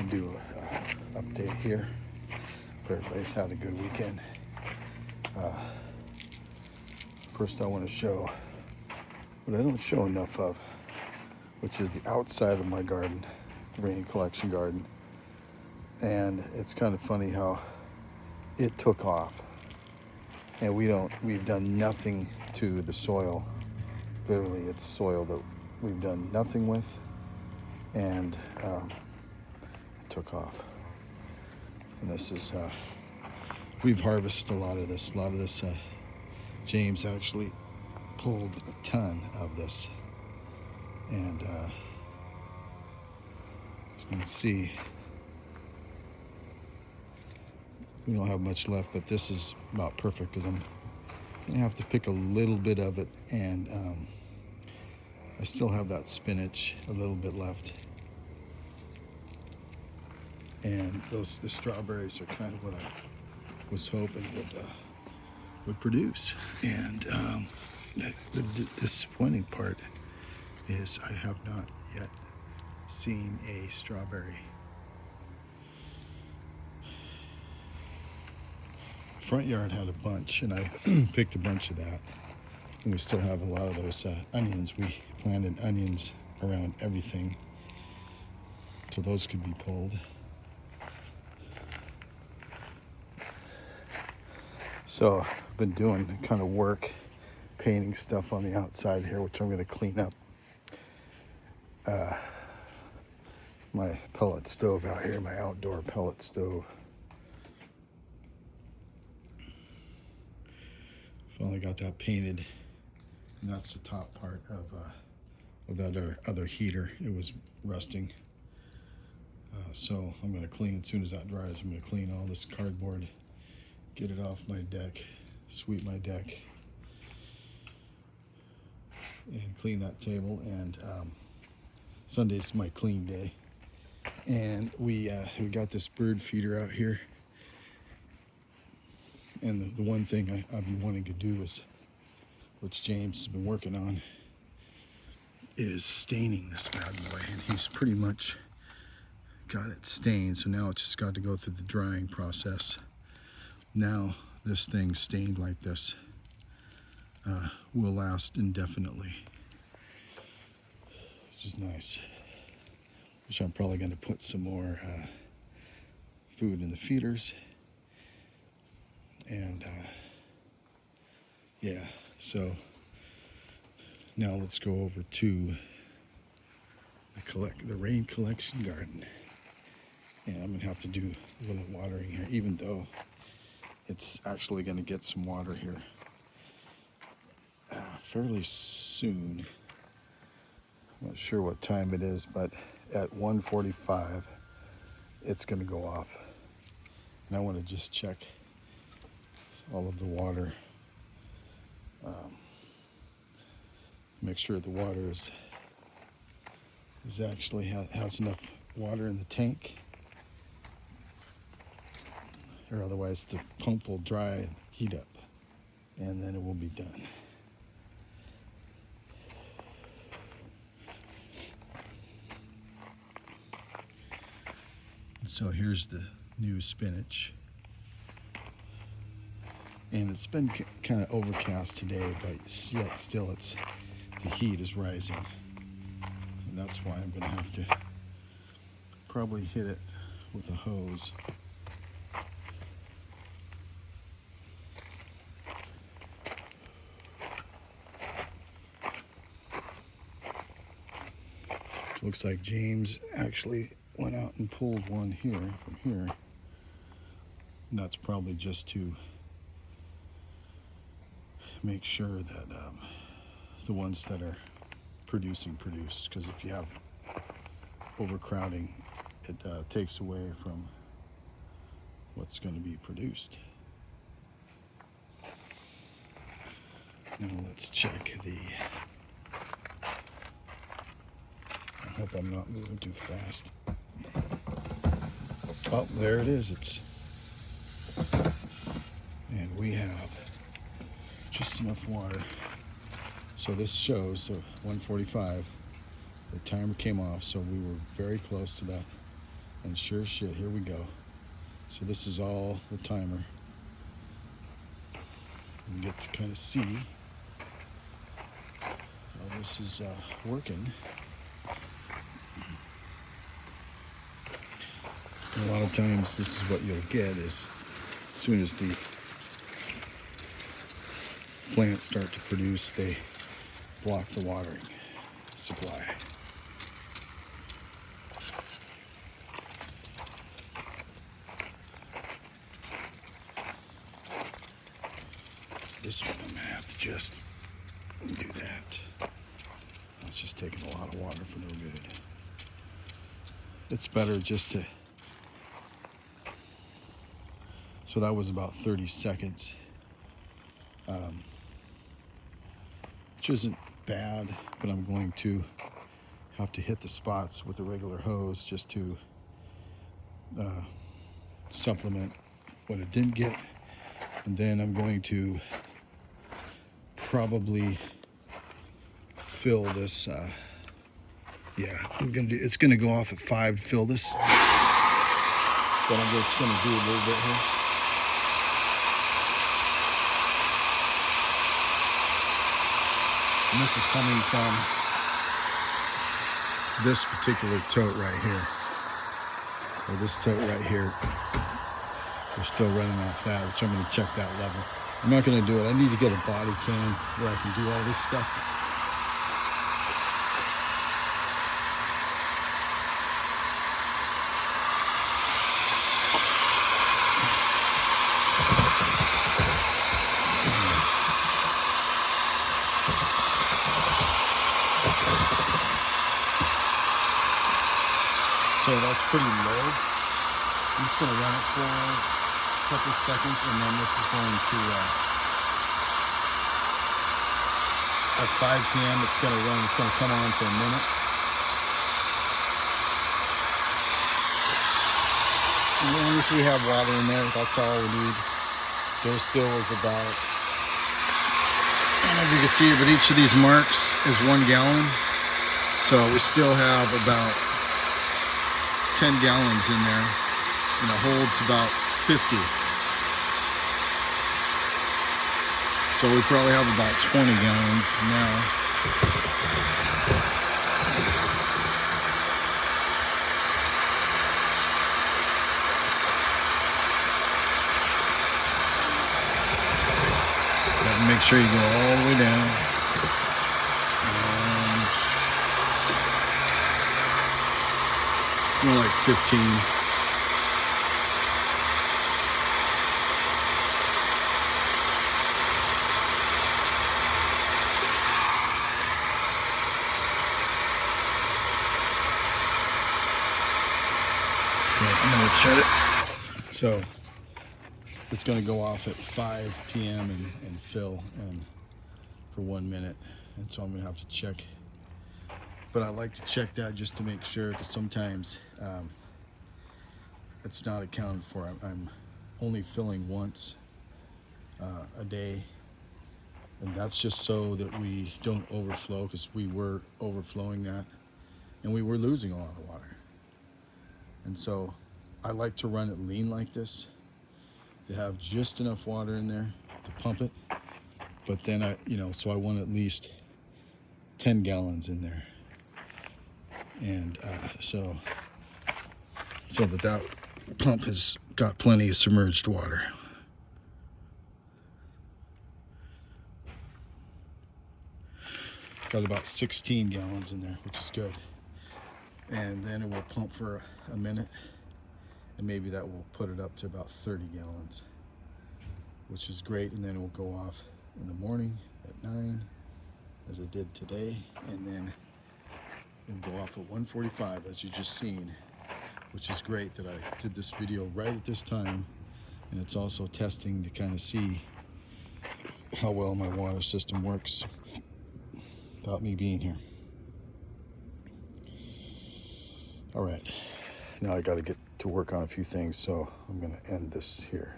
do an update here. Hope everybody's had a good weekend. First I want to show what I don't show enough of, which is the outside of my garden, rain collection garden. And it's kind of funny how it took off. And we've done nothing to the soil. Literally, it's soil that we've done nothing with, and it took off. And this is, we've harvested a lot of this. James actually pulled a ton of this. And as you can see, we don't have much left, but this is about perfect because I'm gonna have to pick a little bit of it, and I still have that spinach, a little bit left. And the strawberries are kind of what I was hoping would produce. And the disappointing part is I have not yet seen a strawberry. Front yard had a bunch, and I picked a bunch of that. And we still have a lot of those onions. We planted onions around everything, so those could be pulled. So I've been doing kind of work, painting stuff on the outside here, which I'm going to clean up. My pellet stove out here, my outdoor pellet stove. Finally got that painted, and that's the top part of that other heater. It was rusting. So I'm going to clean, as soon as that dries, I'm going to clean all this cardboard, get it off my deck, sweep my deck, and clean that table. And Sunday's my clean day. And we got this bird feeder out here. And the one thing I've been wanting to do is, which James has been working on, is staining this bad boy. And he's pretty much got it stained, so now it's just got to go through the drying process. Now this thing stained like this will last indefinitely, which is nice. Which I'm probably going to put some more food in the feeders. And yeah, so now let's go over to the rain collection garden. And I'm gonna have to do a little watering here, even though it's actually gonna get some water here fairly soon. I'm not sure what time it is, but at 1:45 it's gonna go off. And I want to just check all of the water, make sure the water is actually has enough water in the tank, or otherwise the pump will dry and heat up, and then it will be done. So here's the new spinach. And it's been kind of overcast today, but yet still the heat is rising. And that's why I'm going to have to probably hit it with a hose. Looks like James actually went out and pulled one here from here. And that's probably just to make sure that the ones that are producing produce, because if you have overcrowding, it takes away from what's going to be produced. Now let's check I hope I'm not moving too fast. Oh, there it is. And we have just enough water. So this shows 1:45. The timer came off, so we were very close to that And sure shit, here we go. So this is all the timer. You get to kind of see how this is working. And a lot of times this is what you'll get is as soon as the plants start to produce, they block the watering supply. This one I'm gonna have to just do that. It's just taking a lot of water for no good. It's better just to, so that was about 30 seconds, which isn't bad, but I'm going to have to hit the spots with a regular hose just to supplement what it didn't get. And then I'm going to probably fill this, I'm gonna do, it's gonna go off at 5 to fill this, but I'm just gonna do a little bit here. And this is coming from this particular tote right here, or this tote right here. We're still running off that, which I'm going to check that level. I'm not going to do it. I need to get a body cam where I can do all this stuff. So that's pretty low. I'm just going to run it for a couple seconds, and then this is going to, at 5 p.m. it's going to run, it's going to come on for a minute. As long as we have water in there, that's all we need. There still is about, I don't know if you can see it, but each of these marks is 1 gallon. So we still have about 10 gallons in there, and it holds about 50. So we probably have about 20 gallons now. But make sure you go all the way down. More like 15. I'm going to shut it. So it's going to go off at 5 p.m. and fill and for 1 minute. And so I'm going to have to check. But I like to check that just to make sure, because sometimes it's not accounted for. I'm only filling once a day, and that's just so that we don't overflow, because we were overflowing that and we were losing a lot of water. And so I like to run it lean like this, to have just enough water in there to pump it. But then so I want at least 10 gallons in there. And so that pump has got plenty of submerged water. Got about 16 gallons in there, which is good. And then it will pump for a minute, and maybe that will put it up to about 30 gallons, which is great. And then it will go off in the morning at 9, as I did today, and then it'll go off at 1:45, as you just seen, which is great that I did this video right at this time. And it's also testing to kind of see how well my water system works without me being here. All right, now I got to get to work on a few things, so I'm going to end this here.